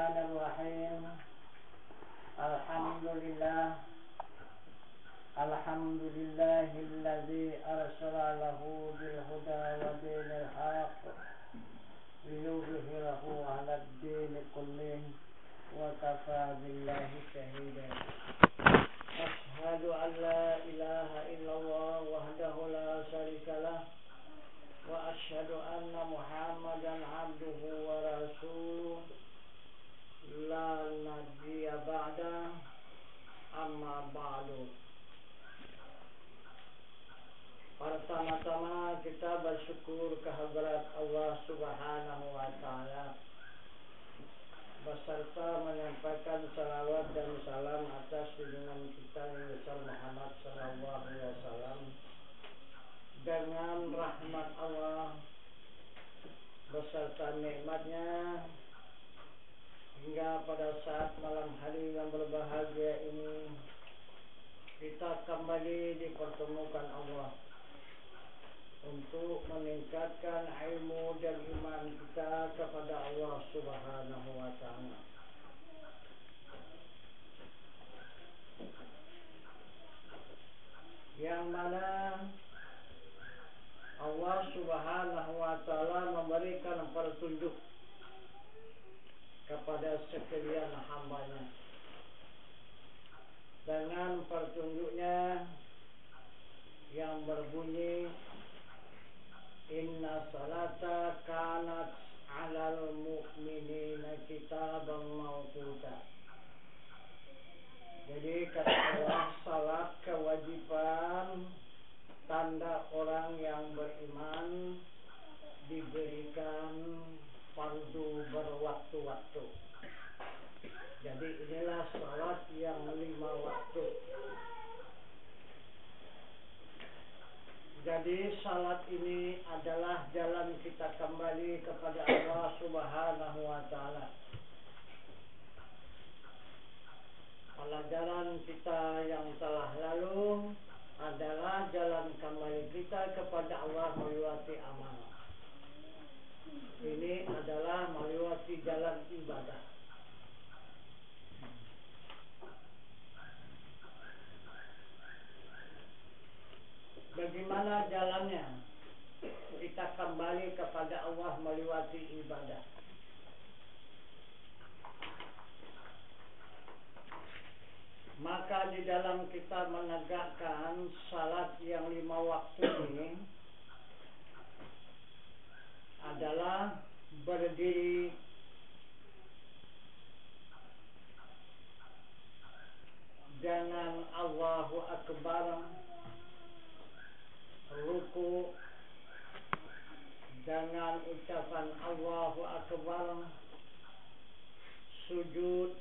Bismillahirrahmanirrahim. Alhamdulillahilladzi arsala lahu bil huda wa dinil haqq liyudhhirahu 'alad dini kullih wa kafa billahi shahidan. Ashhadu an la ilaha illallah wahdahu la syarika lah wa asyhadu anna Muhammadan 'abduhu wa rasuluh la nabiyya ba'da, amma ba'du. Pertama-tama kita bersyukur kehadirat Allah Subhanahu wa taala beserta menyampaikan salawat dan salam atas junjungan kita Nabi Muhammad sallallahu alaihi wasallam. Dengan rahmat Allah beserta nikmatnya hingga pada saat malam hari yang berbahagia ini kita kembali dipertemukan Allah untuk meningkatkan ilmu dan iman kita kepada Allah Subhanahu wa taala. Yang mana Allah Subhanahu wa taala memberikan petunjuk kepada sekalian hamba-Nya. Dengan petunjuknya yang berbunyi, inna salata kanat 'alal mu'minina kitaban mawquta. Jadi kata Allah, salat kewajiban tanda orang yang beriman diberikan fardu berwaktu-waktu. Jadi inilah salat yang 5 waktu. Jadi salat ini adalah jalan kita kembali kepada Allah Subhanahu wa taala. Pelajaran kita yang telah lalu adalah jalan kembali kita kepada Allah melewati amal. Ini adalah melewati jalan ibadah. Bagaimana jalannya kita kembali kepada Allah melewati ibadah? Maka di dalam kita menegakkan salat yang 5 waktu ini adalah berdiri dengan Allahu Akbar, ruku dengan ucapan Allahu Akbar, sujud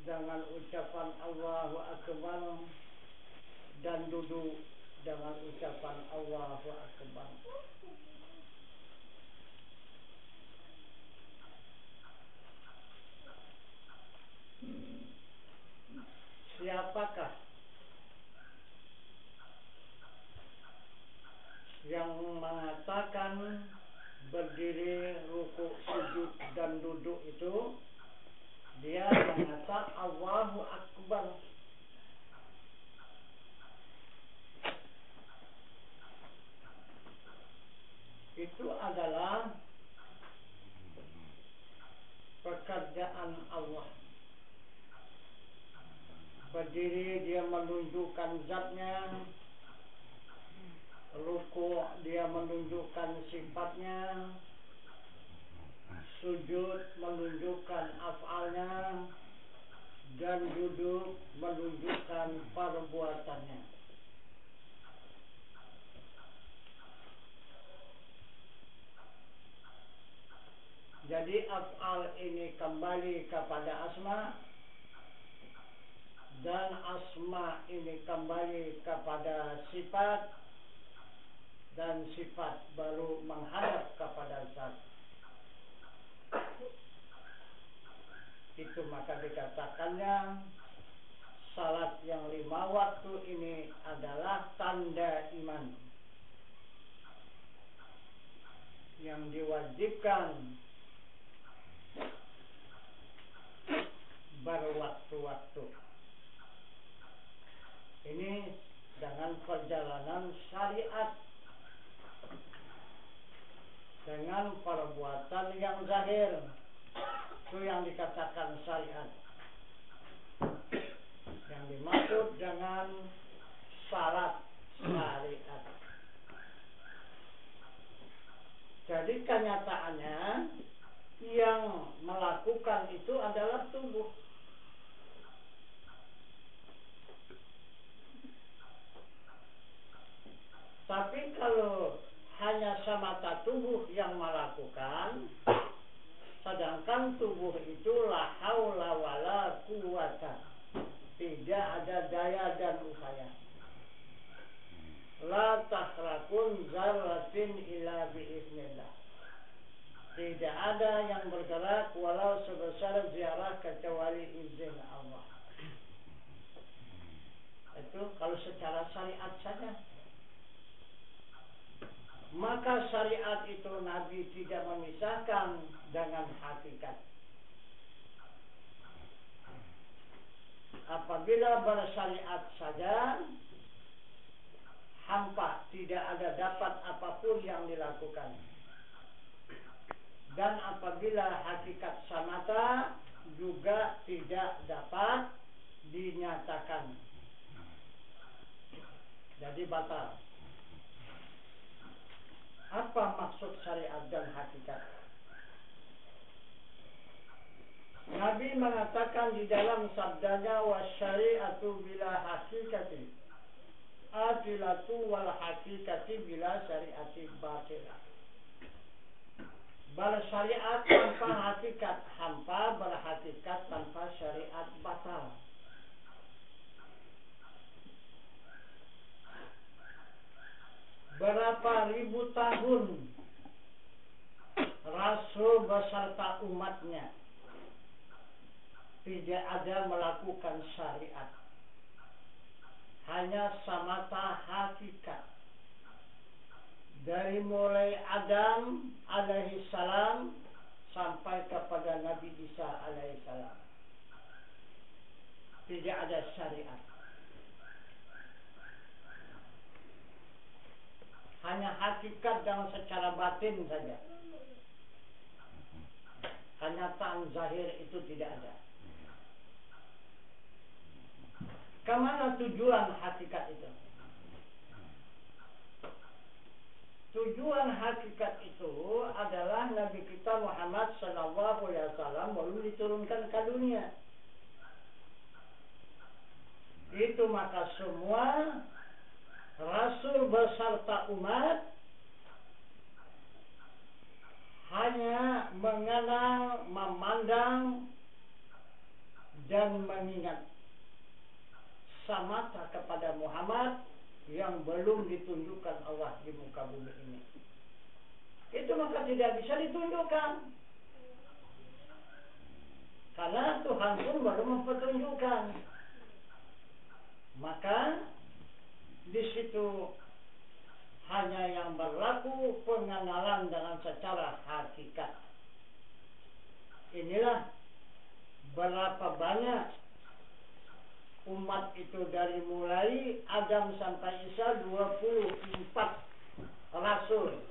dengan ucapan Allahu Akbar, dan duduk dengan ucapan Allahu Akbar. Siapakah yang mengatakan berdiri, rukuk, sujud, dan duduk itu dia mengatakan Allahu Akbar. Itu adalah pekerjaan Allah. Berdiri dia menunjukkan zatnya, ruku dia menunjukkan sifatnya, sujud menunjukkan af'alnya, dan duduk menunjukkan perbuatannya. Jadi af'al ini kembali kepada asma, dan asma ini kembali kepada sifat, dan sifat baru menghadap kepada zat. Itu maka dikatakannya salat yang 5 waktu ini adalah tanda iman yang diwajibkan berwaktu-waktu. Ini dengan perjalanan syariat, dengan perbuatan yang zahir, itu yang dikatakan syariat. Yang dimaksud dengan syarat syariat. Jadi kenyataannya yang melakukan itu adalah tubuh. Tapi kalau hanya semata tubuh yang melakukan, sedangkan tubuh itu la haula wala quwata, tidak ada daya dan upaya. La tahrakun zarratin illa biiznillah. Tidak ada yang bergerak walau sebesar ziarah kecuali izin Allah. Itu kalau secara syariat saja. Maka syariat itu Nabi tidak memisahkan dengan hakikat. Apabila bersyariat saja, hampa, tidak ada dapat apapun yang dilakukan. Dan apabila hakikat samata, juga tidak dapat dinyatakan. Jadi batal. Apa maksud syariat dan hakikat? Nabi mengatakan di dalam sabdanya, wasyari'atu bila hakikati adilatu wal hakikati bila syariati batilah. Bersyariat tanpa hakikat hampa, berhakikat tanpa syariat batal. Berapa ribu tahun Rasul beserta umatnya tidak ada melakukan syariat, hanya semata hakikat. Dari mulai Adam alaihi salam sampai kepada Nabi Isa alaihi salam, tidak ada syariat. Hanya hakikat dan secara batin saja. Kenyataan zahir itu tidak ada. Kemana tujuan hakikat itu? Tujuan hakikat itu adalah Nabi kita Muhammad SAW belum diturunkan ke dunia. Itu maka semua Rasul beserta umat hanya mengenal, memandang, dan mengingat semata kepada Muhammad yang belum ditunjukkan Allah di muka bumi ini. Itu maka tidak bisa ditunjukkan, karena Tuhan pun belum mempertunjukkan. Maka di situ hanya yang berlaku pengenalan dengan secara hakikat. Inilah berapa banyak umat itu dari mulai Adam sampai Isa 24 Rasul.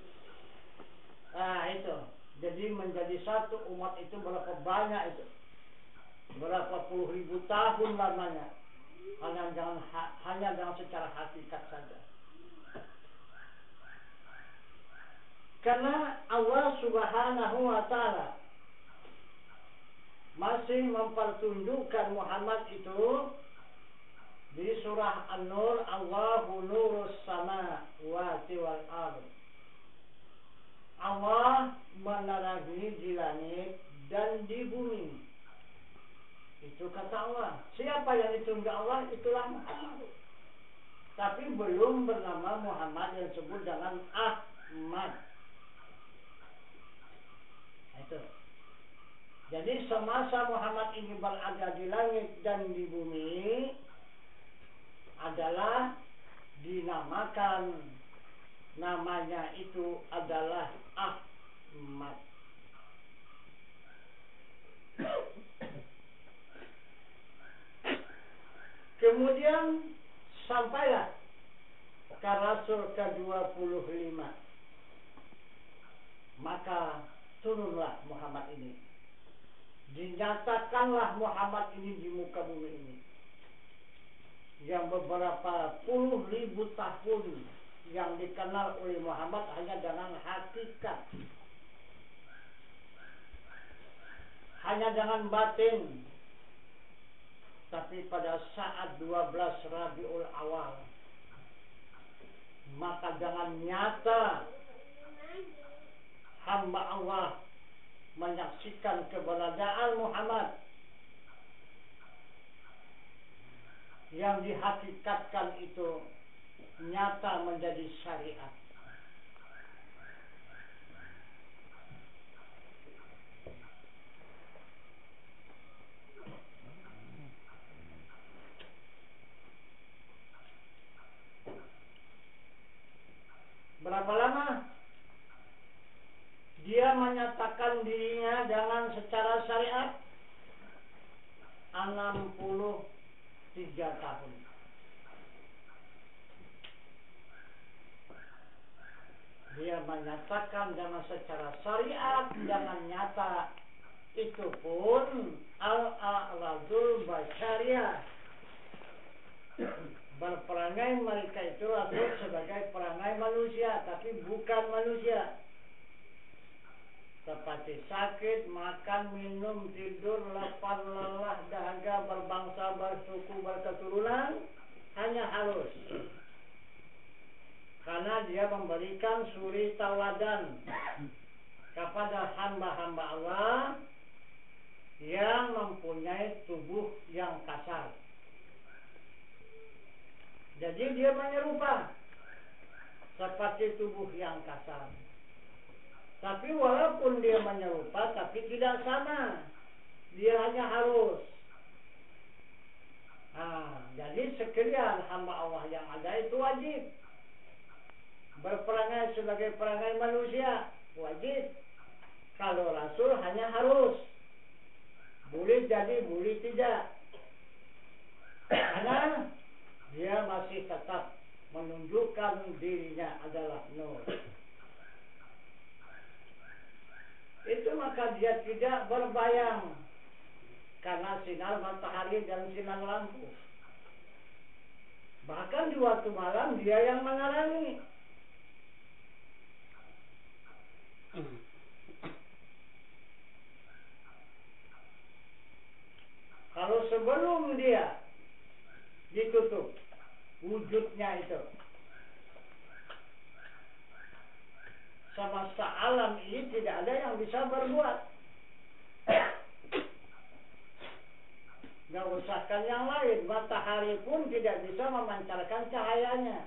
Nah itu, jadi menjadi satu umat itu berapa banyak itu? Berapa puluh ribu tahun lamanya. Hanya dengan secara hakikat saja. Karena Allah Subhanahu wa ta'ala masih mempertunjukkan Muhammad itu di surah An-Nur, Allahu nurus samawati wal ardh. Allah menerangi di langit dan di bumi. Itu kata Allah. Siapa yang ditunjuk Allah? Itulah Muhammad. Tapi belum bernama Muhammad, yang disebut dengan Ahmad. Itu. Jadi semasa Muhammad ini berada di langit dan di bumi adalah dinamakan, namanya itu adalah Ahmad. kemudian sampailah ke Rasul ke-25. Maka turunlah Muhammad ini. Dinyatakanlah Muhammad ini di muka bumi ini. Yang beberapa puluh ribu tahun yang dikenal oleh Muhammad hanya dengan hakikat, hanya dengan batin. Tapi pada saat 12 Rabiul Awal, maka dengan nyata hamba Allah menyaksikan keberadaan Muhammad yang dihakikatkan itu nyata menjadi syariat. Berapa lama dia menyatakan dirinya dengan secara syariat? 63 tahun. Dia menyatakan dengan secara syariat, dengan nyata. Itu pun al-a'radul basyariyah. Berperangai mereka itu Rasul sebagai perangai manusia, tapi bukan manusia. Seperti sakit, makan, minum, tidur, lapar, lelah, dahaga, berbangsa, bersuku, berketurunan, hanya halus. Karena dia memberikan suri tauladan kepada hamba-hamba Allah yang mempunyai tubuh yang kasar. Jadi dia menyerupa seperti tubuh yang kasar. Tapi walaupun dia menyerupa, tapi tidak sama. Dia hanya halus. Jadi sekalian hamba Allah yang ada itu wajib berperangai sebagai perangai manusia, wajib. Kalau Rasul hanya halus, boleh jadi, boleh tidak. Karena dia masih tetap menunjukkan dirinya adalah nur. Itu maka dia tidak berbayang karena sinar matahari dan sinar lampu. Bahkan di waktu malam dia yang menerangi. Kalau sebelum dia ditutup wujudnya itu, semesta alam ini tidak ada yang bisa berbuat. Gak usahkan yang lain, matahari pun tidak bisa memancarkan cahayanya.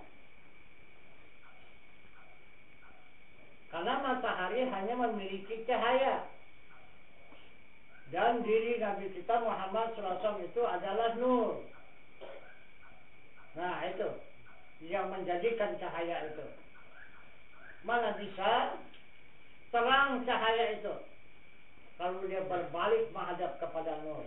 Karena matahari hanya memiliki cahaya. Dan diri Nabi kita Muhammad SAW itu adalah nur. Nah itu yang menjadikan cahaya itu. Mana bisa terang cahaya itu kalau dia berbalik menghadap kepada nur.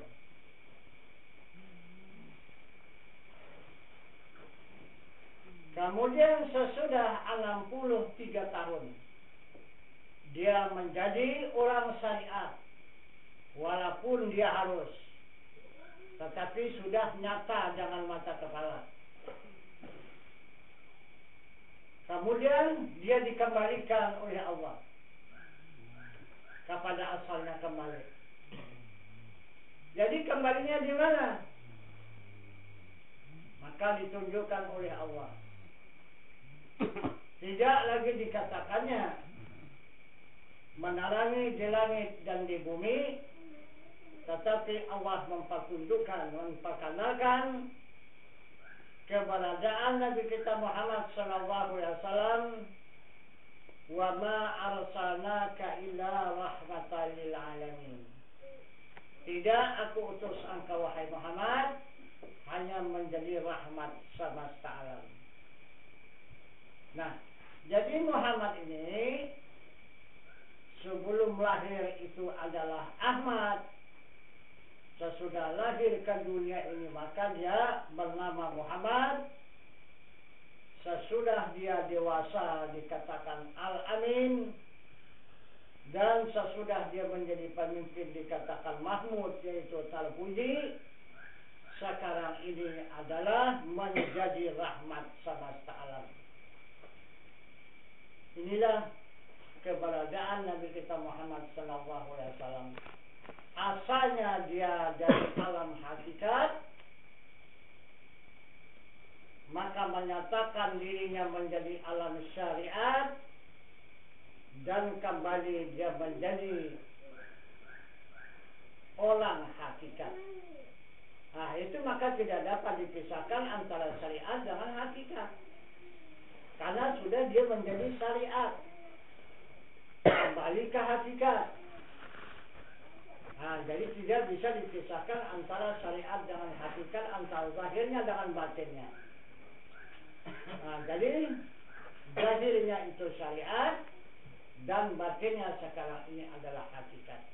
Kemudian sesudah 63 tahun dia menjadi orang syariat, walaupun dia harus, tetapi sudah nyata dengan mata kepala. Kemudian dia dikembalikan oleh Allah kepada asalnya kembali. Jadi kembalinya di mana? Maka ditunjukkan oleh Allah. Tidak lagi dikatakannya menerangi di langit dan di bumi, tetapi Allah mempertunjukkan, memperkenalkan keberadaan Nabi kita Muhammad SAW. Wa ma arsalnaka illa rahmatan lil alamin. Tidak aku utus engkau wahai Muhammad hanya menjadi rahmat semesta alam. Nah, jadi Muhammad ini sebelum lahir itu adalah Ahmad. sesudah lahir ke dunia ini maka dia bernama Muhammad. Sesudah dia dewasa dikatakan Al-Amin. Dan sesudah dia menjadi pemimpin dikatakan Mahmud, yaitu terpuji. Sekarang ini adalah menjadi rahmat semesta alam. Inilah keberadaan Nabi kita Muhammad SAW. Asalnya dia dari alam hakikat, maka menyatakan dirinya menjadi alam syariat, dan kembali dia menjadi orang hakikat. Nah, itu maka tidak dapat dipisahkan antara syariat dengan hakikat. Karena sudah dia menjadi syariat, kembali ke hakikat. Nah, jadi tidak bisa dipisahkan antara syariat dengan hakikat, antara zahirnya dengan batinnya. Nah, jadi zahirnya itu syariat dan batinnya sekarang ini adalah hakikat.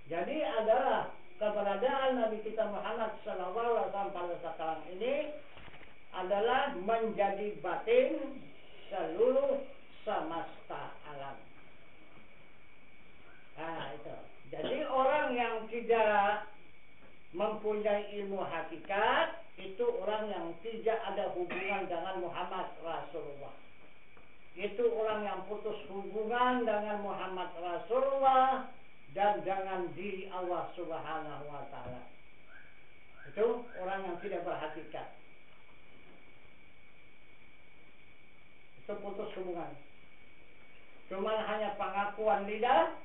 Jadi adalah keberadaan Nabi kita Muhammad SAW pada sekarang ini adalah menjadi batin seluruh semesta alam. Nah, itu. Jadi orang yang tidak mempunyai ilmu hakikat itu orang yang tidak ada hubungan dengan Muhammad Rasulullah. Itu orang yang putus hubungan dengan Muhammad Rasulullah dan dengan diri Allah Subhanahu wa Ta'ala. Itu orang yang tidak berhakikat. Itu putus hubungan. Cuma hanya pengakuan lidah.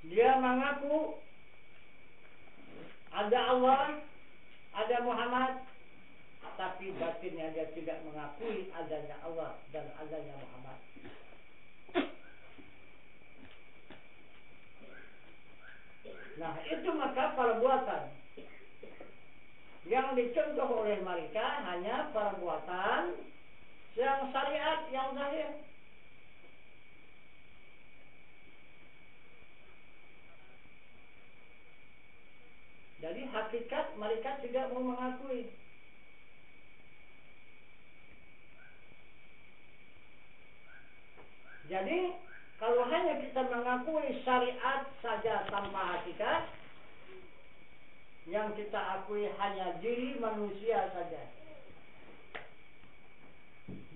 Dia mengaku ada Allah, ada Muhammad, tapi batinnya dia tidak mengakui adanya Allah dan adanya Muhammad. Nah, itu maka perbuatan yang dicontoh oleh mereka hanya perbuatan yang syariat, yang zahir. Jadi hakikat mereka tidak mau mengakui. Jadi kalau hanya kita mengakui syariat saja tanpa hakikat, yang kita akui hanya diri manusia saja.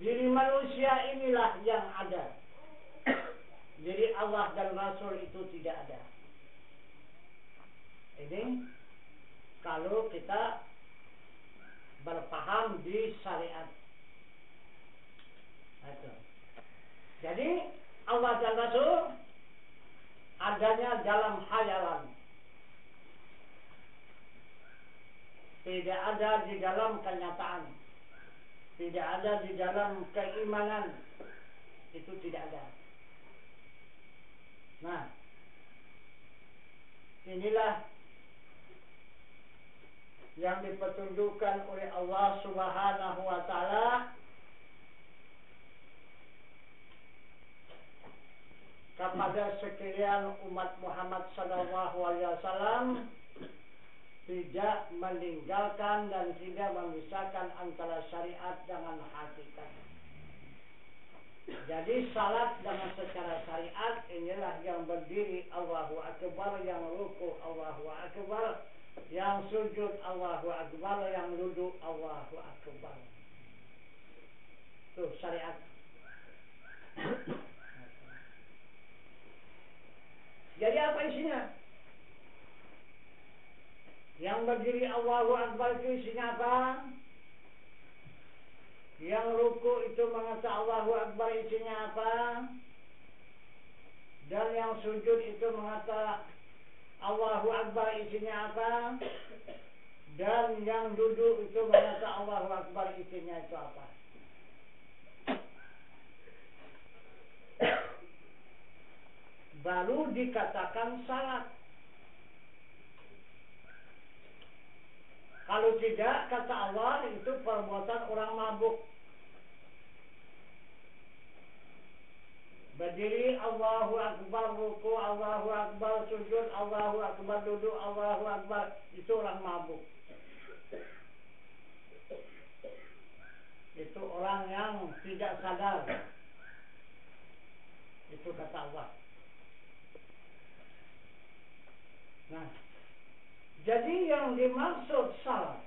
Diri manusia inilah yang ada. Diri Allah dan Rasul itu tidak ada. Ini kalau kita berpaham di syariat. Itu. Jadi Allah dan Rasul adanya dalam khayalan, tidak ada di dalam kenyataan, tidak ada di dalam keimanan, itu tidak ada. Nah, inilah yang dipetunjukkan oleh Allah Subhanahu wa Ta'ala kepada sekalian umat Muhammad sallallahu alaihi wasallam, tidak meninggalkan dan tidak memisahkan antara syariat dengan hakikat. Jadi salat dengan secara syariat inilah yang berdiri Allahu Akbar, yang ruku Allahu Akbar, yang sujud Allahu Akbar, yang duduk Allahu Akbar. Itu syariat. Jadi apa isinya? Yang berdiri Allahu Akbar itu isinya apa? Yang ruku itu mengatakan Allahu Akbar isinya apa? Dan yang sujud itu mengatakan Allahu Akbar isinya apa? Dan yang duduk itu mengatakan Allahu Akbar isinya itu apa? Baru dikatakan salat. Kalau tidak, kata Allah, itu perbuatan orang mabuk. Berdiri Allahu Akbar, ruku Allahu Akbar, sujud Allahu Akbar, duduk Allahu Akbar, itu orang mabuk. Itu orang yang tidak sadar. Itu kata Allah. Nah, jadi yang dimaksud salat,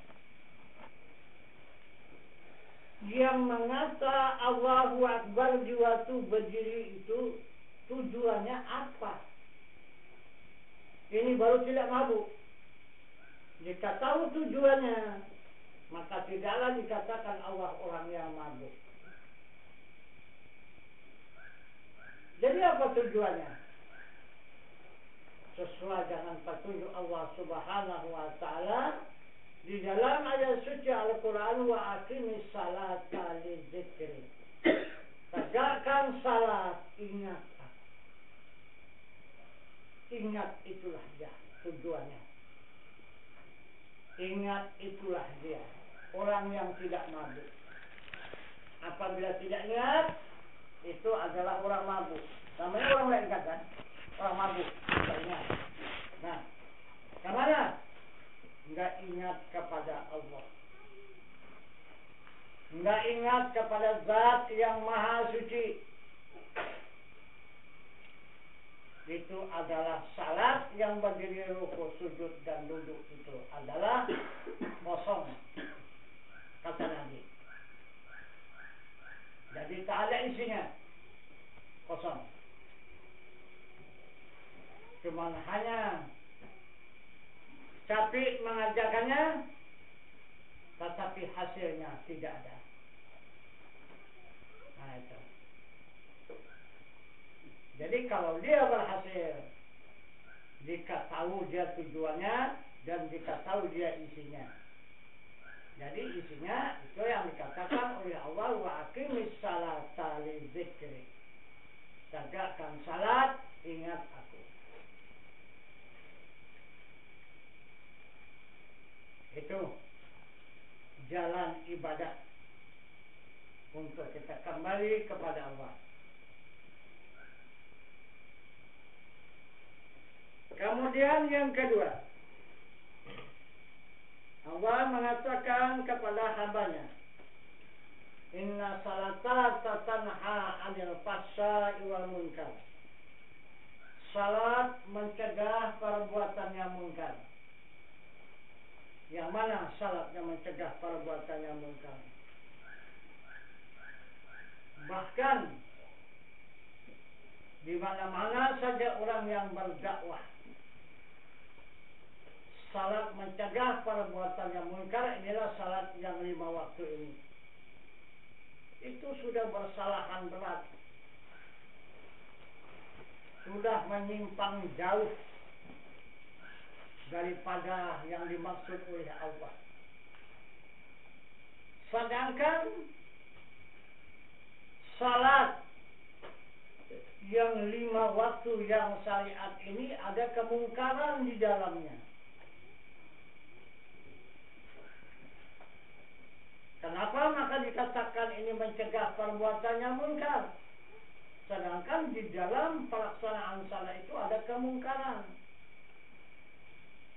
yang mengata Allahu Akbar di waktu berdiri itu tujuannya apa? Ini baru tidak mabuk. Jika tahu tujuannya, maka tidaklah dikatakan Allah orang yang mabuk. Jadi apa tujuannya? Sesuai dengan petunjuk Allah Subhanahu wa Ta'ala di dalam ayat suci Al-Quran, wa aqimis salata li dzikri. Tegakkan salat, ingat. Ingat itulah dia tujuannya. Ingat itulah dia orang yang tidak mabuk. Apabila tidak ingat, itu adalah orang mabuk. Namanya orang lain kan? Orang mabuk. Tidak ingat. Nah, kemana? Enggak ingat kepada Allah. Enggak ingat kepada Zat yang Maha Suci. Itu adalah salat yang berdiri, ruku, sujud dan duduk itu adalah kosong, kata Nabi. Jadi tak ada isinya, kosong. Cuma hanya capek mengajarkannya, tetapi hasilnya tidak ada. Nah itu. Jadi kalau dia berhasil, jika tahu dia tujuannya dan jika tahu dia isinya. Jadi isinya itu yang dikatakan oleh Allah, wa aqimis salata li dzikri. Tegakkan salat, ingat aku. Itu jalan ibadah untuk kita kembali kepada Allah. Kemudian yang kedua, Allah mengatakan kepada hambanya, inna salata tatanha 'anil fahsya'i wal munkar. Salat mencegah perbuatan yang munkar. Yang mana salat yang mencegah perbuatan yang munkar? Bahkan di mana-mana saja orang yang berdakwah, salat mencegah perbuatan yang munkar, inilah salat yang 5 waktu ini. Itu sudah bersalahan berat, sudah menyimpang jauh daripada yang dimaksud oleh Allah. Sedangkan salat yang 5 waktu yang syariat ini ada kemungkaran di dalamnya. Kenapa maka dikatakan ini mencegah perbuatan yang munkar? Sedangkan di dalam pelaksanaan salat itu ada kemungkaran.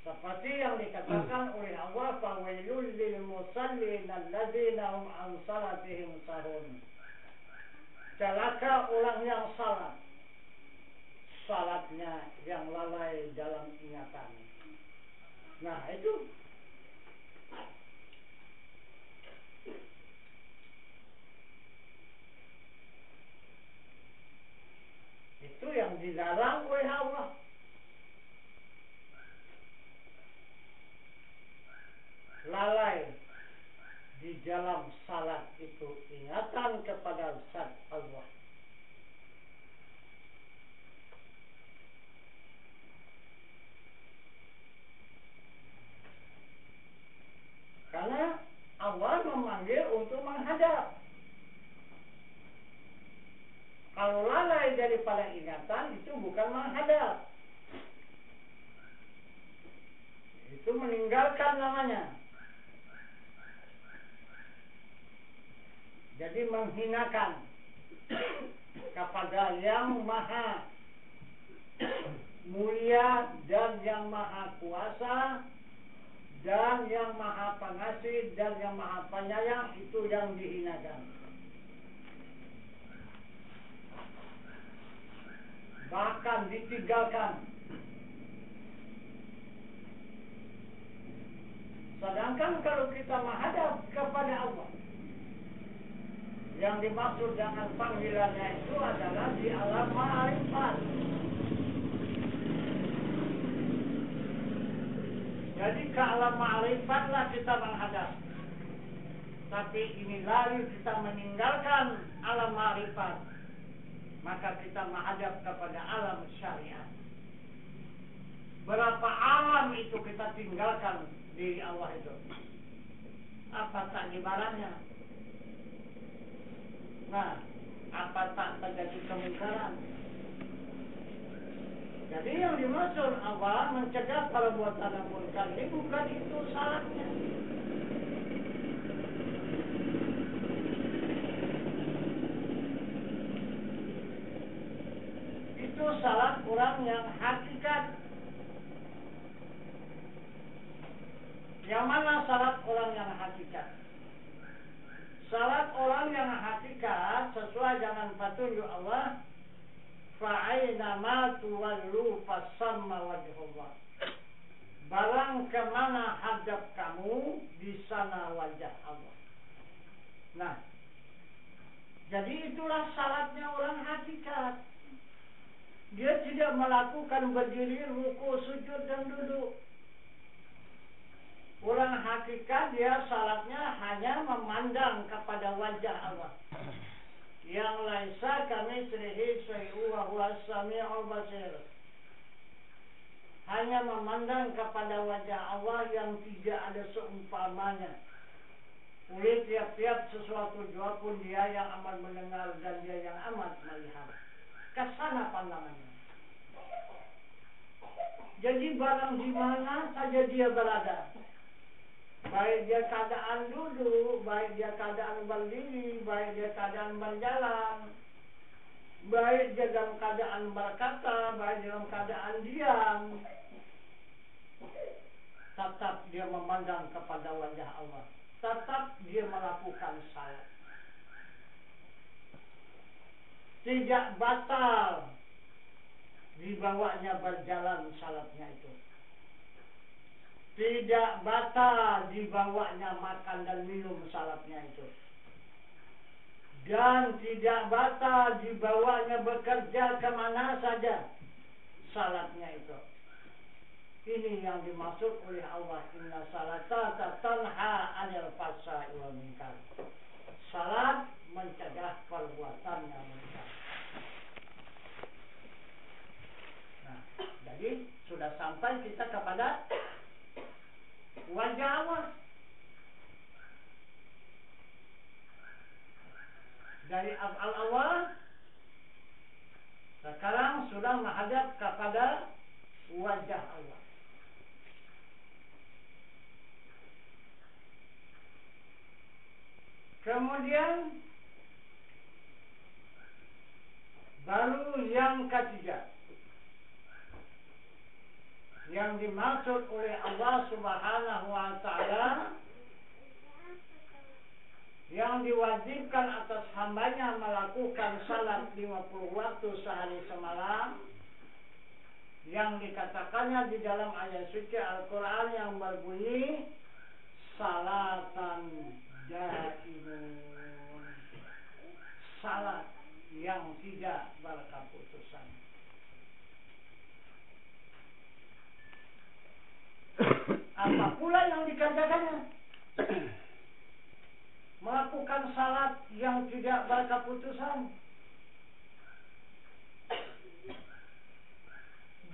Seperti yang dikatakan oleh Allah, fawailul lil musallin alladzina hum an salatihim sahun. Celaka orang yang salat, salatnya yang lalai dalam ingatan. Nah itu yang dilarang oleh Allah. Lalai di dalam salat itu ingatan kepada Zat Allah. Karena Allah memanggil untuk menghadap. Kalau lalai daripada ingatan, itu bukan menghadap, itu meninggalkan namanya. Jadi menghinakan. kepada yang maha mulia dan yang maha kuasa dan yang maha pengasih dan yang maha penyayang, itu yang dihinakan. Bahkan ditinggalkan. Sedangkan kalau kita menghadap kepada Allah, yang dimaksud dengan panggilannya itu adalah di alam ma'rifat. Jadi ke alam ma'rifatlah kita menghadap. Tapi ini lari kita meninggalkan alam ma'rifat, maka kita menghadap kepada alam syariat. Berapa alam itu kita tinggalkan diri Allah itu? Apa tak ibaratnya? Nah, apa tak terjadi kemungkaran? Jadi yang dimaksud Allah mencegah perbuatan munkar ini bukan itu salahnya. Itu salah orang yang hakikat. Yang mana salat orang yang hakikat? Salat orang yang hakikat sesuai dengan petunjuk Allah, fa'aina ma tuwallu fasamma wajhullah. Barang kemana hadap kamu, di sana wajah Allah. Nah, jadi itulah salatnya orang hakikat. Dia tidak melakukan berdiri, ruku, sujud, dan duduk. Orang hakikat dia salatnya hanya memandang kepada wajah Allah. Yang laisa kamitslihi syai'un wa huwas sami'ul basir. Hanya memandang kepada wajah Allah yang tidak ada seumpamanya. Oleh tiap-tiap sesuatu jua pun dia yang amat mendengar dan dia yang amat melihat. Kesana pandangannya. Jadi barang di mana saja dia berada, baik dia keadaan duduk, baik dia keadaan berdiri, baik dia keadaan berjalan, baik dia dalam keadaan berkata, baik dalam keadaan diam, tetap dia memandang kepada wajah Allah. Tetap dia melakukan salat. Tidak batal dibawanya berjalan salatnya itu. Tidak batal dibawanya makan dan minum salatnya itu. Dan tidak batal dibawanya bekerja kemana saja salatnya itu. Ini yang dimaksud oleh Allah, inna salata tanha 'anil fahsya'i wal munkar. Salat mencegah perbuatan yang munkar. Nah, jadi sudah sampai kita kepada wajah Allah. Dari af'al Allah, sekarang sudah menghadap kepada wajah Allah. Kemudian baru yang ketiga, yang dimaksud oleh Allah Subhanahu wa ta'ala, yang diwajibkan atas hambanya melakukan salat 50 waktu sehari semalam, yang dikatakannya di dalam ayat suci Al-Quran yang berbunyi salatan daimun, salat yang tidak berkeputusan. Apa pula yang dikerjakannya? Melakukan salat yang tidak berkeputusan.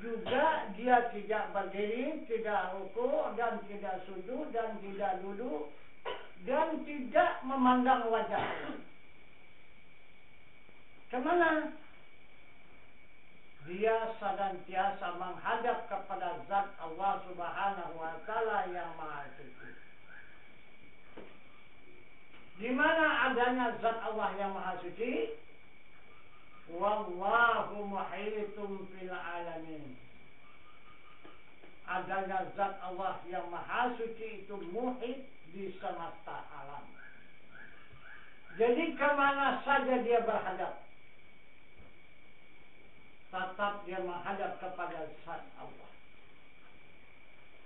Juga dia tidak berdiri, tidak ruku, dan tidak sujud, dan tidak duduk, dan tidak memandang wajah Allah. Kemana? Dia senantiasa menghadap kepada zat Allah Subhanahu wa ta'ala yang maha suci. Di mana adanya zat Allah yang maha suci? wallahu muhitum fil alamin. Adanya zat Allah yang maha suci itu muhit di semesta alam. Jadi kemana saja dia berhadap, tetap dia menghadap kepada zat Allah.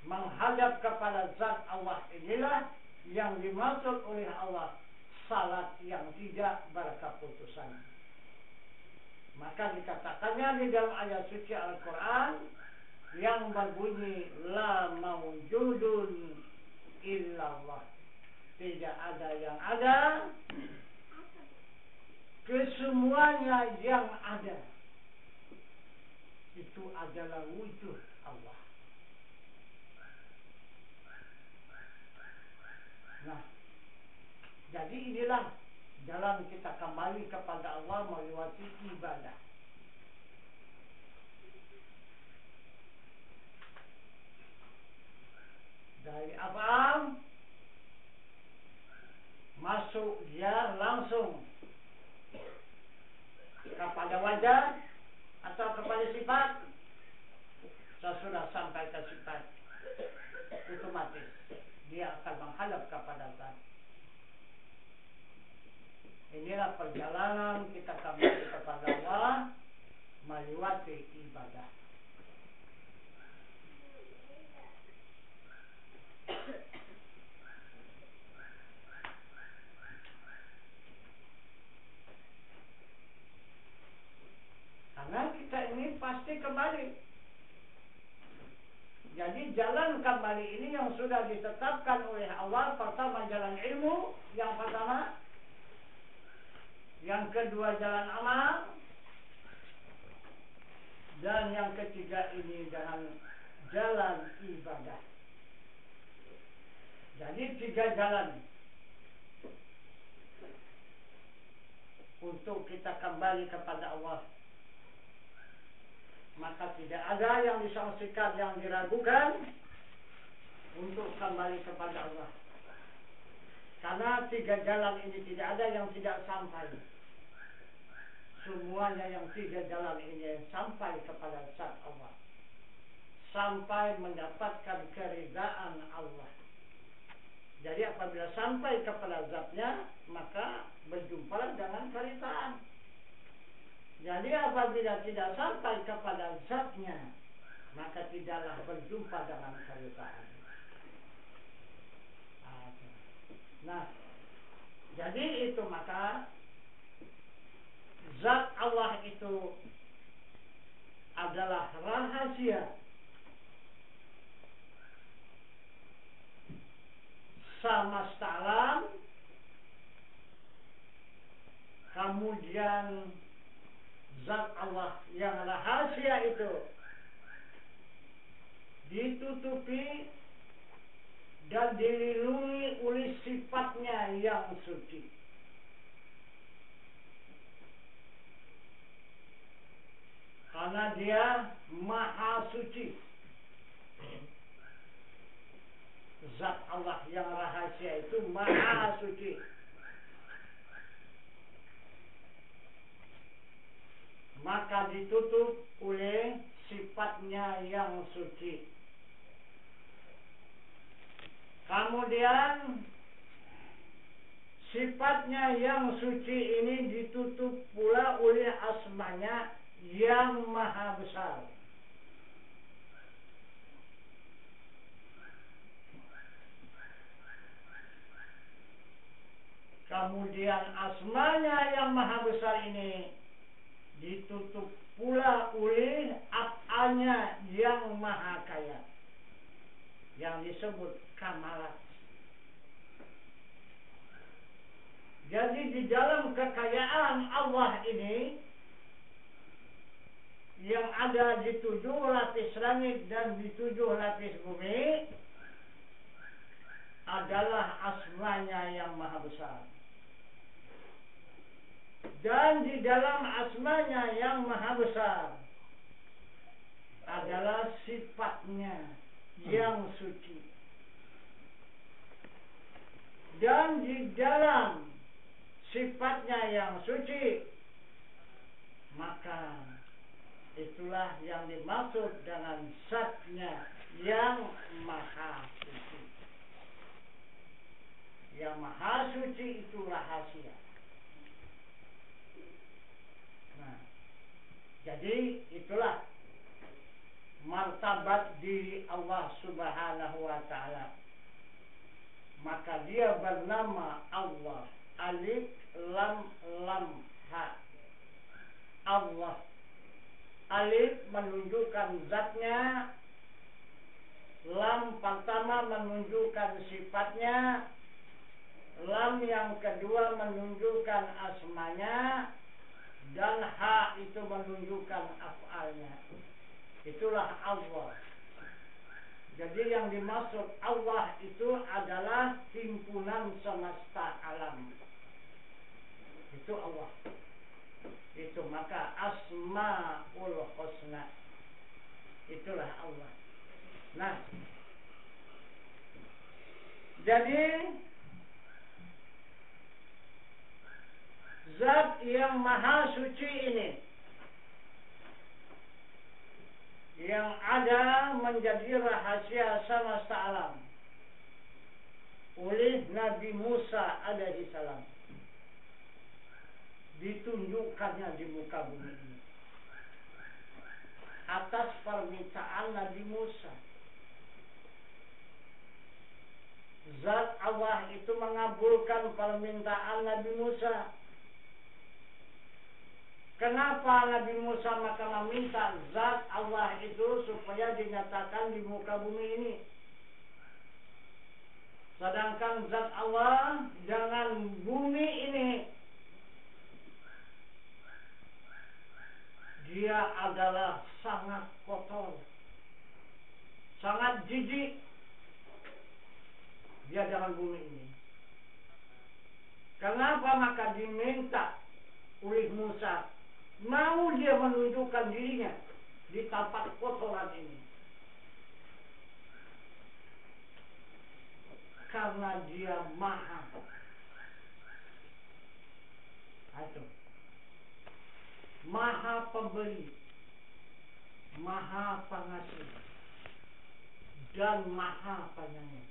Menghadap kepada zat Allah inilah yang dimaksud oleh Allah salat yang tidak berkeputusan. Maka dikatakannya di dalam ayat suci Al-Quran yang berbunyi la maujudun illallah, tidak ada yang ada, kesemuanya yang ada itu adalah wujud Allah. Nah, jadi inilah jalan kita kembali kepada Allah melewati ibadah. Dari af'al masuk dia langsung kepada wajah atau kepada sifat. Sesudah sampai ke sifat, otomatis dia akan menghadap kepada zat. Inilah perjalanan kita kembali kepada Allah melewati ibadah. Karena kita ini pasti kembali. Jadi jalan kembali ini yang sudah ditetapkan oleh Allah. Pertama jalan ilmu, yang pertama. Yang kedua jalan amal. Dan yang ketiga ini dengan jalan ibadah. Jadi 3 jalan untuk kita kembali kepada Allah. Maka tidak ada yang disangsikan, yang diragukan untuk kembali kepada Allah. Karena 3 jalan ini tidak ada yang tidak sampai. Semuanya yang 3 jalan ini sampai kepada zat Allah, sampai mendapatkan keridaan Allah. Jadi apabila sampai kepada zatnya, maka berjumpa dengan keridaan. Jadi apabila tidak sampai kepada zatnya, maka tidaklah berjumpa dengan keridaan. Nah, jadi itu maka zat Allah itu adalah rahasia semesta alam. Kemudian zat Allah yang rahasia itu ditutupi dan dilindungi oleh sifatnya yang suci. Karena dia maha suci. Zat Allah yang rahasia itu maha suci. Maka ditutup oleh sifatnya yang suci. Kemudian sifatnya yang suci ini ditutup pula oleh asmanya yang maha besar. Kemudian asmanya yang maha besar ini ditutup pula oleh af'alnya yang maha kaya, yang disebut kamalat. Jadi di dalam kekayaan Allah ini yang ada di 7 lapis langit dan di 7 lapis bumi adalah asmanya yang maha besar. Dan di dalam asmanya yang maha besar adalah sifatnya yang suci. Dan di dalam sifatnya yang suci Maka itulah yang dimaksud dengan zatnya yang maha suci. Yang maha suci itu rahasia. Nah, jadi itulah martabat diri Allah Subhanahu wa ta'ala. Maka dia bernama Allah. Alif lam lam ha. Allah. Alif menunjukkan zatnya, lam pertama menunjukkan sifatnya, lam yang kedua menunjukkan asmanya, dan ha itu menunjukkan af'alnya. Itulah Allah. Jadi yang dimaksud Allah itu adalah himpunan semesta alam. Itu Allah. Itu maka Asmaul Husna. Itulah Allah. Nah, jadi zat yang maha suci ini yang ada menjadi rahasia semesta alam oleh Nabi Musa alaihi salam, ditunjukkannya di muka bumi ini atas permintaan Nabi Musa. Zat Allah itu mengabulkan permintaan Nabi Musa. Kenapa Nabi Musa maka meminta zat Allah itu supaya dinyatakan di muka bumi ini? Sedangkan zat Allah dengan bumi ini dia adalah sangat kotor, sangat jijik. Dia dengan bumi ini. Kenapa maka diminta oleh Musa? Mau dia menunjukkan dirinya di tempat kotoran ini. Karena dia maha. Itu. Maha pemberi, maha pengasih, dan maha penyayang.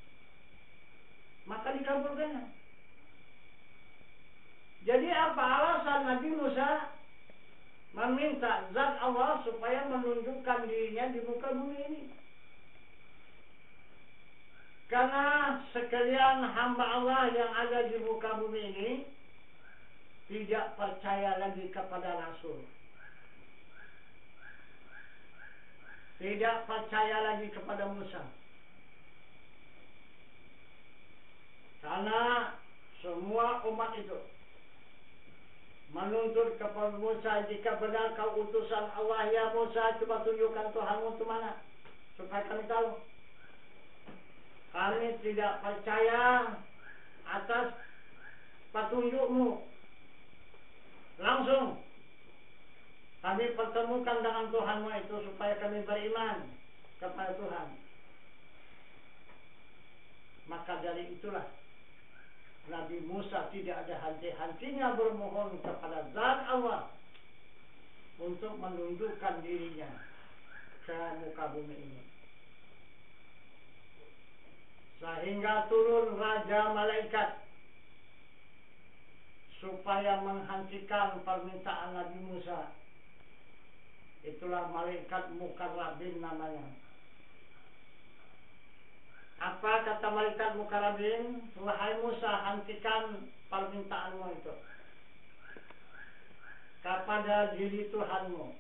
Maka dikabulkannya. Jadi apa alasan Nabi Musa meminta zat Allah supaya menunjukkan dirinya di muka bumi ini? Karena sekalian hamba Allah yang ada di muka bumi ini tidak percaya lagi kepada Rasul, tidak percaya lagi kepada Musa. Karena semua umat itu menuntut kepada Musa, jika benar kau utusan Allah, ya Musa, coba tunjukkan Tuhanmu itu mana, supaya kami tahu. Kami tidak percaya atas petunjukmu. Langsung kami pertemukan dengan Tuhanmu itu supaya kami beriman kepada Tuhan. Maka dari itulah Nabi Musa tidak ada henti-hentinya bermohon kepada zat Allah untuk menunjukkan dirinya ke muka bumi ini. Sehingga turun Raja Malaikat supaya menghentikan permintaan Nabi Musa. Itulah Malaikat Mukarrabin namanya. Apa kata Malaikat Mukarrabin? Wahai Musa, hentikan permintaanmu itu kepada diri Tuhanmu.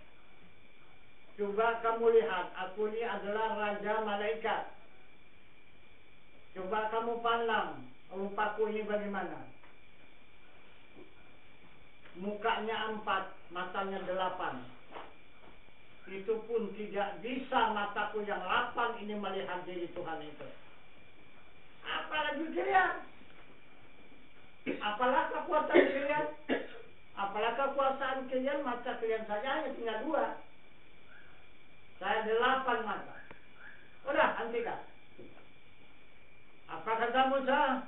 Coba kamu lihat, aku ini adalah Raja Malaikat. Coba kamu pandang rupaku ini bagaimana. Mukanya 4, matanya 8. Itu pun tidak bisa mataku yang 8 ini melihat diri Tuhan itu. Apalagi kalian? Apalah kekuatan kalian? Apalah kekuasaan kalian? Mata kalian saja hanya tinggal 2. Saya 8 mata. Udah, hentikan. Apa kata Musa?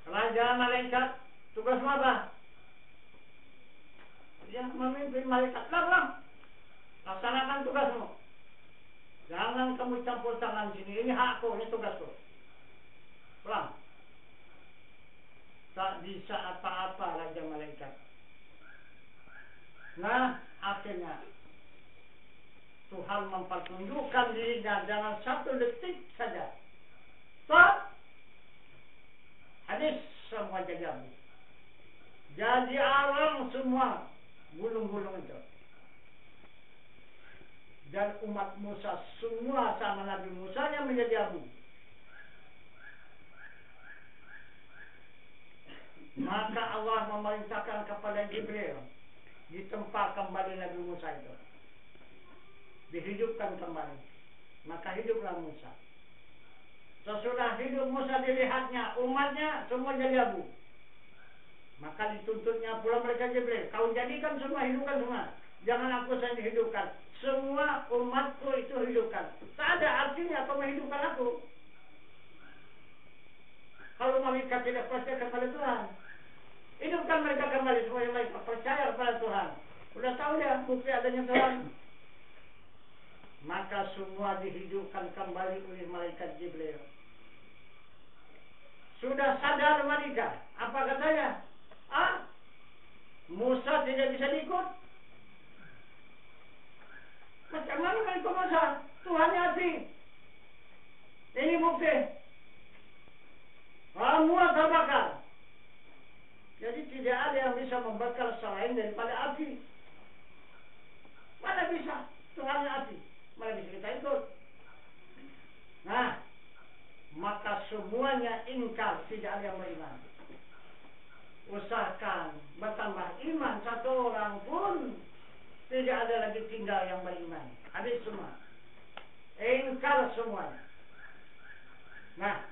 Raja Malaikat, tugasmu apa? yang memimpin malaikat. Pulang. Laksanakan tugasmu. Jangan kamu campur tangan sini. Ini hakku, ini tugasku. Pulang. Tak bisa apa-apa Raja Malaikat. Nah, akhirnya Tuhan mempertunjukkan dirinya dengan 1 detik saja. Stop. Hadis semua jadi abu. Jadi alam semua gulung-gulung itu. Dan umat Musa semua sama Nabi Musa yang menjadi abu. Maka Allah memerintahkan kepada Jibril ditempa kembali Nabi Musa itu, dihidupkan kembali. Maka hiduplah Musa. Sesudah hidup Musa dilihatnya umatnya semua jadi abu. Maka dituntutnya pula mereka Jibril, kau jadikan semua, hidupkan semua. Jangan aku saja hidupkan, semua umatku itu hidupkan. Tak ada artinya kau menghidupkan aku kalau mereka tidak percaya kepada Tuhan. Hidupkan mereka kembali supaya mereka percaya kepada Tuhan. Udah tahu ya bukti adanya Tuhan. Maka semua dihidupkan kembali oleh malaikat Jibril. Sudah sadar mereka. Apa katanya? Musa tidak bisa diikut. Macam mana mereka Musa? Tuhan hati. Ini bukti. Semua terbakar. Jadi tidak ada yang bisa membakar selain daripada api. Mana bisa? Tuhan api. Mana bisa kita ikut? Nah, maka semuanya ingkar, tidak ada yang beriman. Usahakan bertambah iman, 1 orang pun tidak ada lagi tinggal yang beriman. Habis semua. Ingkar semuanya. Nah,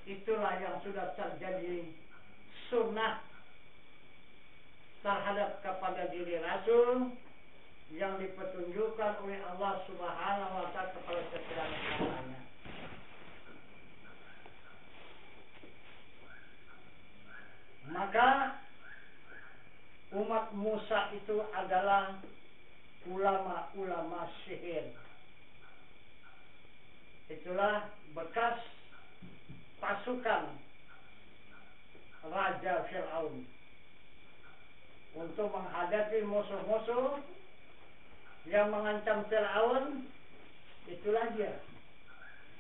itulah yang sudah terjadi sunnah terhadap kepada diri Rasul yang dipetunjukkan oleh Allah Subhanahu wa Ta'ala kepada setiap hambanya. Maka umat Musa itu adalah ulama-ulama sihir. Itulah bekas pasukan Raja Fir'aun untuk menghadapi musuh-musuh yang mengancam Fir'aun. Itulah dia,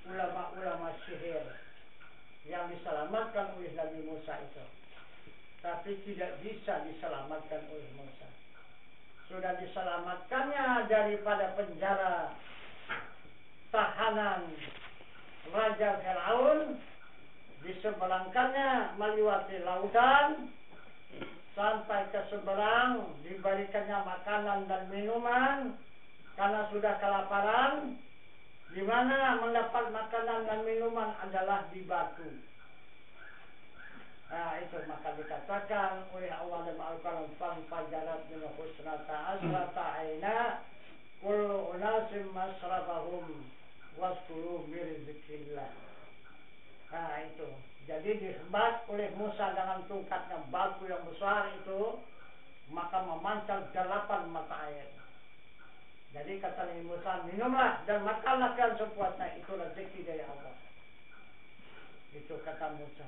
ulama-ulama sihir yang diselamatkan oleh Nabi Musa itu. Tapi tidak bisa diselamatkan oleh Musa. Sudah diselamatkannya daripada penjara tahanan Raja Fir'aun, diseberangkannya melewati lautan sampai ke seberang, diberikannya makanan dan minuman karena sudah kelaparan. Di mana mendapat makanan dan minuman adalah di batu. Nah, itu maka dikatakan oleh Allah dalam Al-Quran, "Fanfajarat min husnata asrata aina kullu unasim masrabahum waskuru min rizqillah." Nah, itu. Jadi disebat oleh Musa dengan tongkatnya batu yang besar itu, maka memancar 8 mata air. Jadi kata Nabi Musa, minumlah dan makanlah kalian sepuasnya, itu rezeki dari Allah. Itu kata Musa.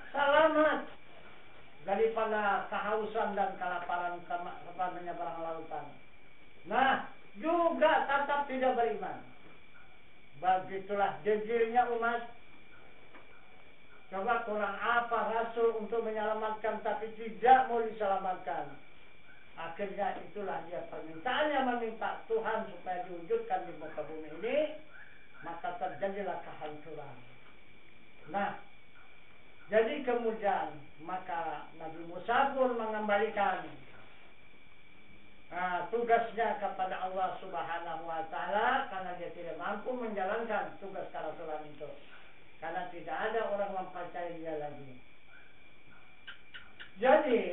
Selamat daripada kehausan dan kelaparan kepada menyeberang lautan. Nah, juga tetap tidak beriman. Begitulah jejirnya umat. Coba kurang apa Rasul untuk menyelamatkan tapi tidak mau diselamatkan. Akhirnya itulah dia permintaannya, meminta Tuhan supaya diwujudkan di muka bumi ini. Maka terjadilah kehancuran. Nah, jadi kemudian maka Nabi Musa pun mengembalikan tugasnya kepada Allah Subhanahu wa Ta'ala karena dia tidak mampu menjalankan tugas kerasulan itu. Karena tidak ada orang mempercayai dia lagi. Jadi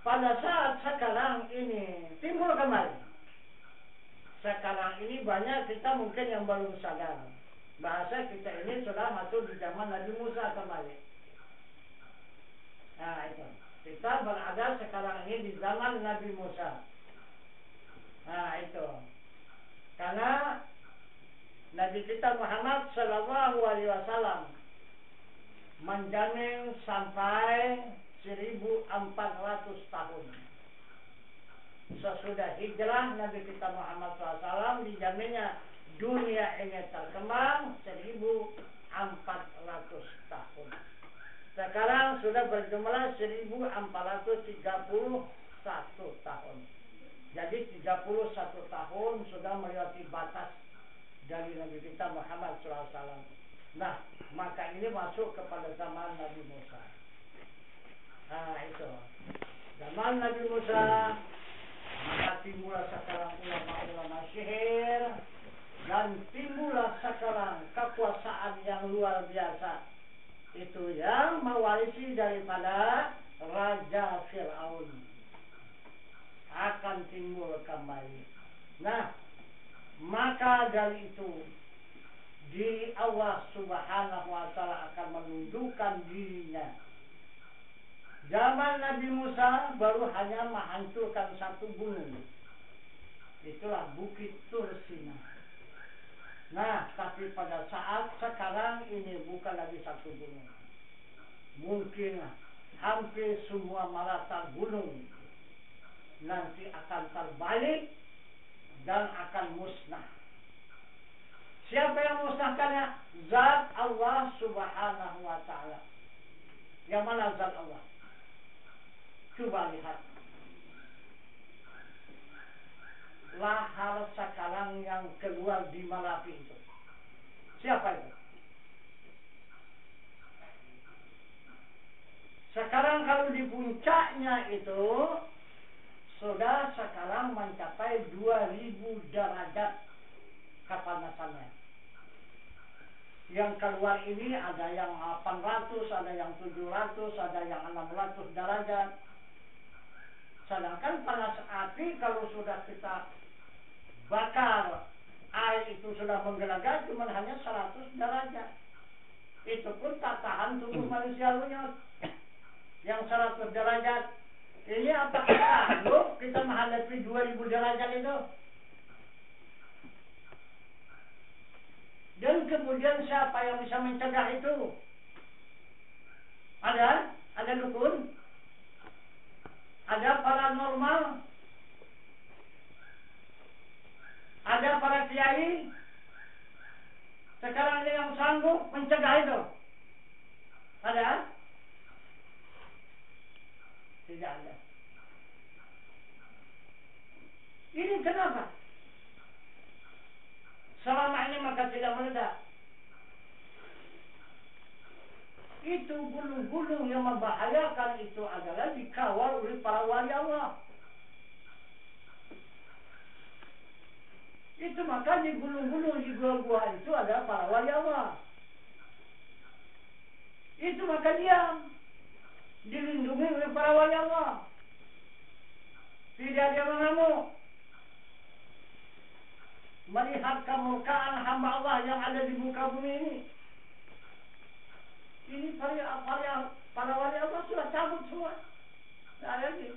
pada saat sekarang ini timbul kembali. Sekarang ini banyak kita mungkin yang belum sadar bahasa kita ini sudah masuk di zaman Nabi Musa kembali. Nah itu. Kita berada sekarang ini di zaman Nabi Musa. Nah itu. Karena Nabi kita Muhammad Sallallahu Alaihi Wasallam menjamin sampai 1400 tahun. Sesudah hijrah Nabi kita Muhammad SAW dijaminnya dunia ini terkembang 1400 tahun. Sekarang sudah berjumlah 1431 tahun. Jadi 31 tahun sudah melewati batas dari Nabi kita Muhammad SAW. Nah, maka ini masuk kepada zaman Nabi Musa. Nah, itu. Zaman Nabi Musa, maka timbullah sekarang ulama-ulama sihir, dan timbullah sekarang kekuasaan yang luar biasa. Itu yang mewarisi daripada Raja Fir'aun. Akan timbul kembali. Nah, maka dari itu diri Allah Subhanahu wa Ta'ala akan menundukkan dirinya. Zaman Nabi Musa baru hanya menghancurkan satu gunung. Itulah Bukit Tur Sina. Nah, tapi pada saat sekarang ini bukan lagi satu gunung. Mungkin hampir semua melata gunung nanti akan terbalik dan akan musnah. Siapa yang musnahkannya? Zat Allah Subhanahu wa Ta'ala. Yang mana zat Allah? Coba lihat. Lahar sekarang yang keluar di Marapi itu. Siapa itu? Sekarang kalau di puncaknya itu sudah sekarang mencapai 2000 derajat kepanasannya. Yang keluar ini ada yang 800, ada yang 700, ada yang 600 derajat. Sedangkan panas api kalau sudah kita bakar, air itu sudah menggelegak cuma hanya 100 derajat. Itu pun tak tahan tubuh manusia lunyot. Yang 100 derajat. Ini apakah sanggup kita menghadapi 2000 derajat itu? Dan kemudian siapa yang bisa mencegah itu? Ada? Ada dukun? Ada paranormal? Ada para kiai? Sekarang ini yang sanggup mencegah itu? Ada? Tidak ada. Ini kenapa? Selama ini maka tidak meledak. Itu gunung-gunung yang membahayakan itu adalah dikawal oleh para wali Allah. Itu maka di gunung-gunung, di gua-gua itu ada para wali Allah. Itu maka dia dilindungi oleh para wali Allah. Tidak ada mengamuk. Melihat kemurkaan hamba Allah yang ada di muka bumi ini. Ini para wali Allah sudah cabut semua. Tidak ada lagi.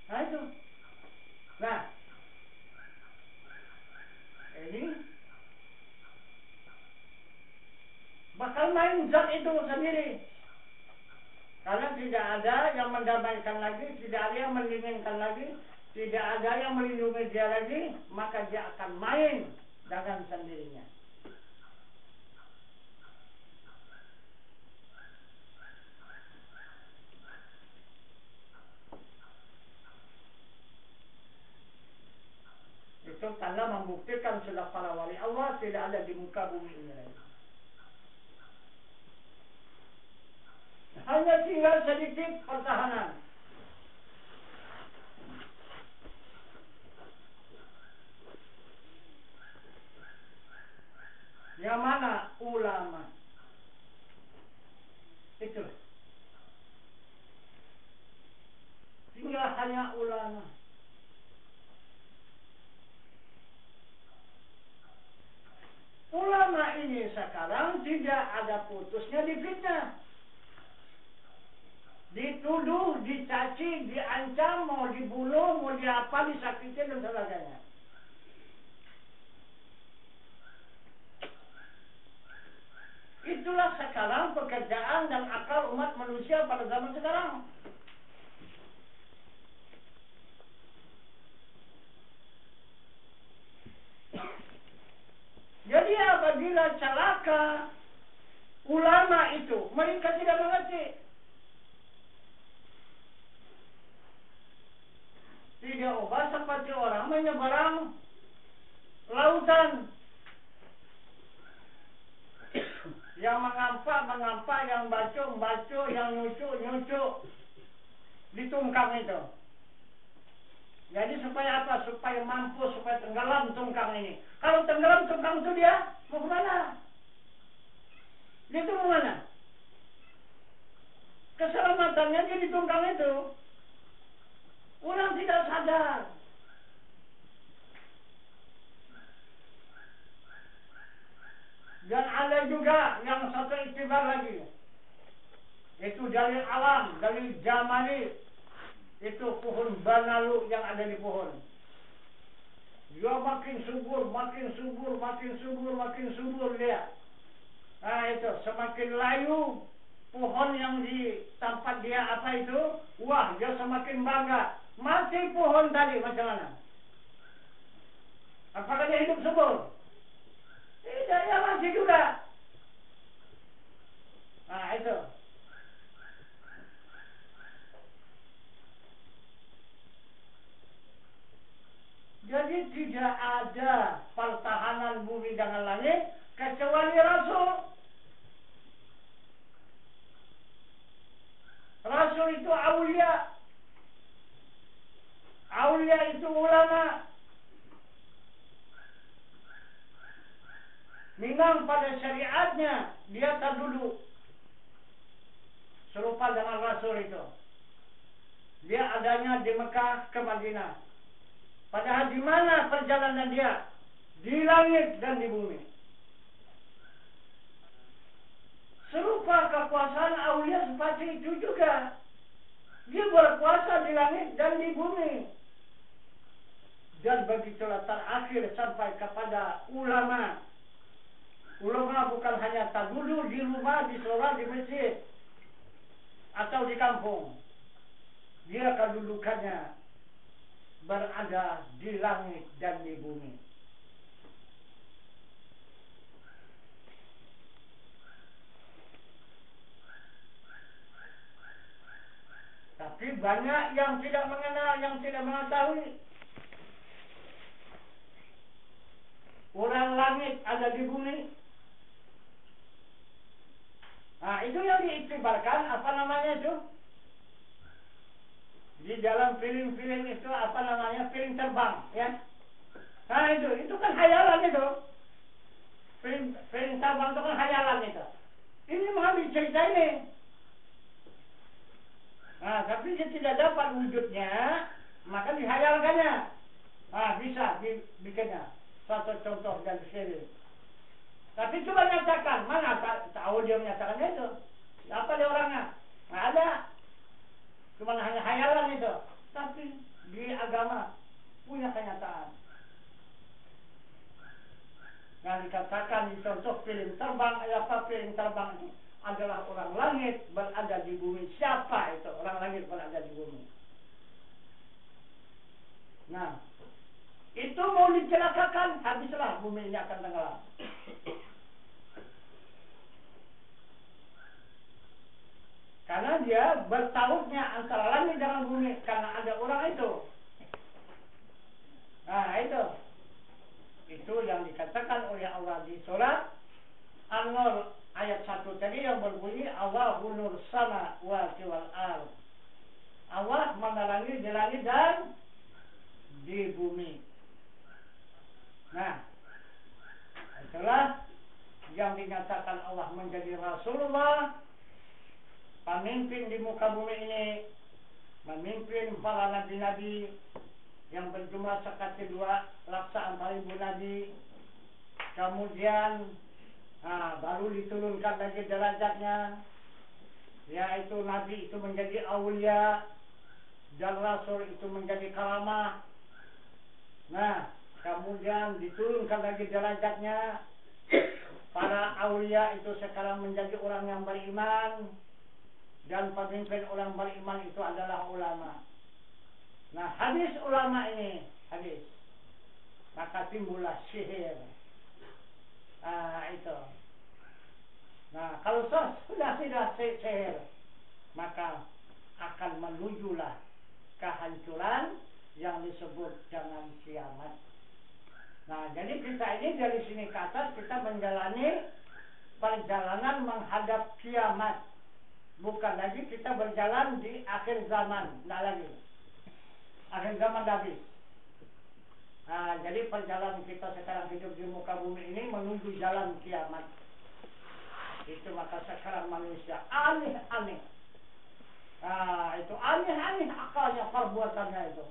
Nah itu. Nah. Ini. Bakal main zat itu sendiri. Karena tidak ada yang mendamaikan lagi. Tidak ada yang mendinginkan lagi. Tidak ada yang melindungi dia lagi. Maka dia akan main dengan sendirinya. Itu tanda membuktikan sudah para wali Allah tidak ada di muka bumi ini lagi. Hanya tinggal sedikit pertahanan. Yang mana? Ulama. Itu. Tinggal hanya ulama. Ulama ini sekarang tidak ada putusnya di fitnah. Di dituduh, dicaci, diancam, mau dibunuh, mau diapa, disakiti dan sebagainya. Itulah sekarang pekerjaan dan akal umat manusia pada zaman sekarang. Jadi apabila celaka ulama itu, mereka tidak mengerti. Tidak ubah seperti orang menyeberang lautan. Yang mengampak, yang baco, yang nyucuk di tungkang itu. Jadi supaya apa? Supaya mampu, supaya tenggelam tungkang ini. Kalau tenggelam tungkang itu dia mau kemana? Dia itu mau mana? Keselamatannya dia di tungkang itu. Orang tidak sadar. Dan ada juga yang satu iktibar lagi. Itu dalil alam, dalil jamali. Itu pohon banalu yang ada di pohon. Dia makin subur dia. Nah itu, semakin layu pohon yang di tempat dia apa itu, wah dia semakin bangga. Mati pohon tadi macam mana? Apakah dia hidup subur? Tidak, dia mati juga. Nah itu. Jadi tidak ada pertahanan bumi dengan langit kecuali Rasul. Rasul itu aulia. Aulia itu ulama. Memang pada syariatnya dia terduduk serupa dengan Rasul itu. Dia adanya di Mekah ke Madinah. Padahal di mana perjalanan dia? Di langit dan di bumi. Serupa kekuasaan aulia seperti itu juga. Dia berkuasa di langit dan di bumi. Dan begitulah terakhir sampai kepada ulama. Ulama bukan hanya terduduk di rumah, di sholat, di masjid atau di kampung. Dia kedudukannya berada di langit dan di bumi. Tapi banyak yang tidak mengenal, yang tidak mengetahui. Orang langit ada di bumi. Nah, itu yang diiktibarkan, apa namanya itu? Di dalam film-film itu, apa namanya? Film terbang, ya. Nah, itu kan hayalan itu. Film terbang itu kan hayalan itu. Ini mengambil cerita ini. Nah, tapi dia tidak dapat wujudnya, maka dihayalkannya. Nah, bisa dibikinnya. Satu contoh dan sini. Tapi coba nyatakan, mana tahu dia menyatakannya itu? Apa dia orangnya? Nggak ada. Cuma hanya hayalan itu. Tapi di agama punya kenyataan. Nah, dikatakan di contoh film terbang, apa film terbang itu adalah orang langit berada di bumi. Siapa itu? Orang langit berada di bumi. Nah, itu mau dicelakakan, habislah bumi ini akan tenggelam. Karena dia bertautnya antara langit dengan bumi, karena ada orang itu. Nah itu yang dikatakan oleh Allah di surat An-Nur ayat 1 tadi yang berbunyi Allahu nur sama wal ard. Allah menerangi di langit dan di bumi. Nah, itulah yang dinyatakan Allah menjadi Rasulullah, pemimpin di muka bumi ini, memimpin para nabi-nabi yang berjumlah seperti 2,400,000 nabi. Kemudian baru diturunkan lagi derajatnya yaitu nabi itu menjadi aulia dan rasul itu menjadi karamah. Nah, kemudian diturunkan lagi derajatnya. Para aulia itu sekarang menjadi orang yang beriman, dan pemimpin orang beriman itu adalah ulama. Nah, habis ulama ini, habis, maka timbullah sihir. Itu. Nah, kalau sudah sihir, maka akan menujulah kehancuran yang disebut dengan kiamat. Nah, jadi kita ini dari sini ke atas kita menjalani perjalanan menghadap kiamat. Bukan lagi kita berjalan di akhir zaman, tidak lagi. Akhir zaman dah habis. Nah, jadi perjalanan kita sekarang hidup di muka bumi ini menuju jalan kiamat. Itu maka sekarang manusia aneh-aneh. Nah, itu aneh-aneh akalnya, perbuatannya itu.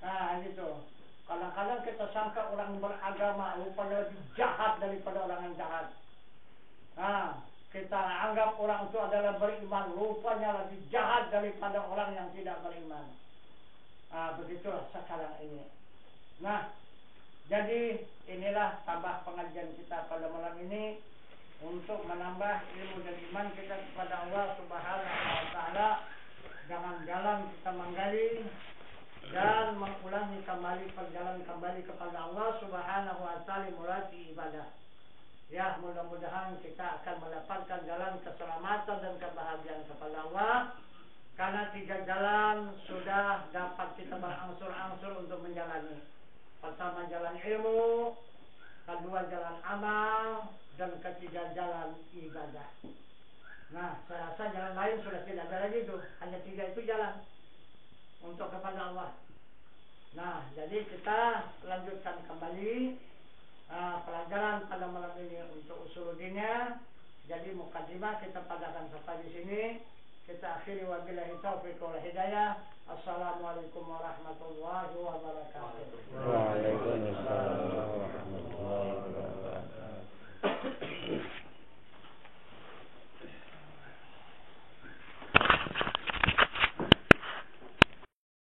Nah, gitu. Kadang-kadang kita sangka orang beragama rupanya lebih jahat daripada orang yang jahat. Nah, kita anggap orang itu adalah beriman, rupanya lebih jahat daripada orang yang tidak beriman. Begitulah sekarang ini. Nah, jadi inilah tambah pengajian kita pada malam ini untuk menambah ilmu dan iman kita kepada Allah Subhanahu wa Ta'ala. Jangan jalan kita menggali dan mengulangi kembali perjalanan kembali kepada Allah Subhanahu wa Ta'ala mulai ibadah. Ya, mudah-mudahan kita akan mendapatkan jalan keselamatan dan kebahagiaan kepada Allah. Karena 3 jalan sudah dapat kita berangsur-angsur untuk menjalani. Pertama jalan ilmu, kedua jalan amal, dan ketiga jalan ibadah. Nah, saya rasa jalan lain sudah tidak ada lagi tuh. Hanya 3 itu jalan untuk kepada Allah. Nah, jadi kita lanjutkan kembali pelajaran pada malam ini untuk usuluddinnya. Jadi mukadimah kita padakan sampai di sini. Kita akhiri wabillahi taufiq wal hidayah. Assalamualaikum warahmatullahi wabarakatuh. Waalaikumsalam.